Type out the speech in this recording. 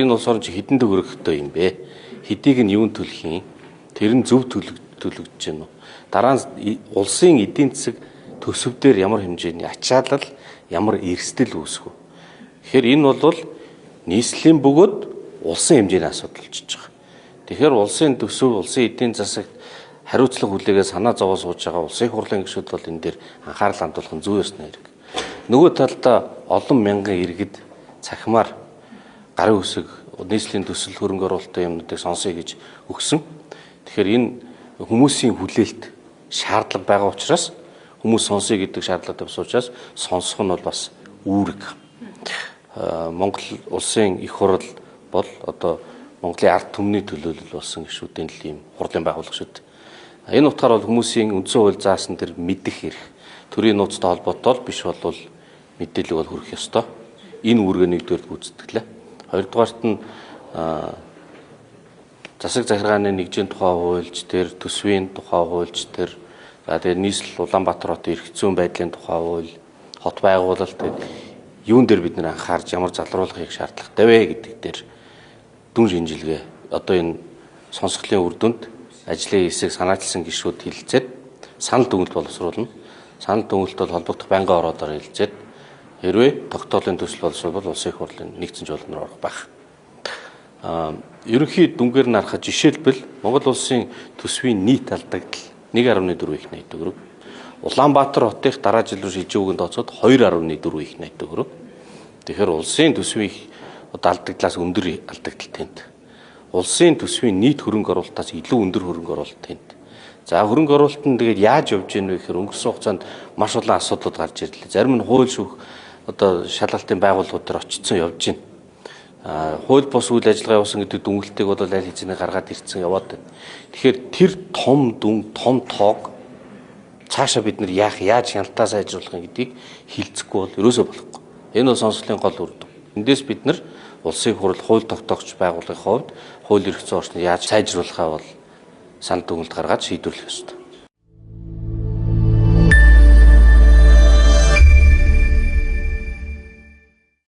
Энэ улс орн чи хэдэн төгрөгтэй юм бэ? Хэдийг нь юунд төлөх юм? Тэр нь зөв төлөгдөж гэнэ үү? Дараа нь улсын эдийн засаг төсөв дээр ямар хэмжээний ачаалал, ямар эрсдэл үүсэх вэ? Тэгэхээр энэ бол нийслэлийн бөгөөд улсын хэмжээний асуудал болчихж байгаа. Тэгэхээр улсын төсөв, улсын эдийн засагт хариуцлага хүлээгээ санаа зовоо сууж байгаа улсын хурлын гишүүд бол энэ дээр анхаарал хандуулах нь зөв ёсны хэрэг. Нөгөө талдаа олон мянган иргэд цахимаар гарын үсэг нийслэлийн төсөл хөрөнгө оруулалтын юмнуудыг сонсъё гэж өгсөн. Тэгэхээр энэ хүмүүсийн хүлээлт шаардлага байгаа учраас хүмүүс сонсъё гэдэг шаардлагатай бас учраас сонсох нь бол бас үүрэг. Монгол улсын их хурл бол одоо Монголын ард түмний төлөөлөл болсон гишүүдийн л ийм хурлын байгууллага шүү дээ. Энэ утгаар бол хүмүүсийн үндсэн хууль заасан тэр мэдэх эрх төрийн нууцтай холбоотой биш бол мэдээлэл бол хүрэх ёстой. Энэ үүргээ нэгдүгээр гүйцэтгэлээ. Хоёрдугаарт нь засаг захиргааны нэгжийн тухай хуульч тэр төсвийн тухай хуульч тэр тэгээд нийслэл Улаанбаатар хотын эрх зүйн байдлын тухай хууль хот байгуулалт юун дээр бид нэр анхаарч ямар залруулахыг шаардлагатай вэ гэдэг дээр дүн шинжилгээ одоо энэ сонсголын үр дүнд ажлын хэсэг санаачилсан гишүүд хэлэлцээд санал дүгнэлт боловсруулна. Санал дүгнэлт бол холбогдох байнгын ороодоор хэлэлцээд хэрвээ тогтоолын төсөл боловсруулбал улсын их хурлын нэгдсэн жолноор орох байх. Ерөнхий дүнгээр нь харахад жишээлбэл Монгол улсын төсвийн нийт алдагдал 1.4 их 80 төгрөг. Улаанбаатар хотын дараа жил рүү шилжиж өгөн тооцоод 2.4 их 80 төгрөг. Тэгэхээр улсын төсвийн алдагдлаас өндөр алдагдал тэнт. Улсын төсвийн нийт хөрөнгө оруулалтаас илүү өндөр хөрөнгө оруулалт тэнт. За хөрөнгө оруулалт нь тэгээд яаж явж гэнэ вэ гэхээр өнгөрсөн хугацаанд маш олон асуудлууд гарч ирлээ. Зарим нь хууль шүүх одоо шалгалтын байгууллагууд төр очсон явж байна. Хууль бус үйл ажиллагаа явуулсан гэдэг дүнэлтийг бол аль хэзээ гаргаад ирсэн яваад байна. Тэгэхээр тэр том дүн, том тоог цаашаа бид нар яаж хяналтаа сайжруулах гэдгийг хилцэхгүй бол ерөөсөө болохгүй. Энэ бол сонсголын гол үр дүн. Эндээс бид нар улсын хурл хууль тогтоогч байгууллагын хувьд хууль эрх зүйн орчныг яаж сайжруулахаа бол санал дүгнэлт гаргаад шийдвэрлэх ёстой.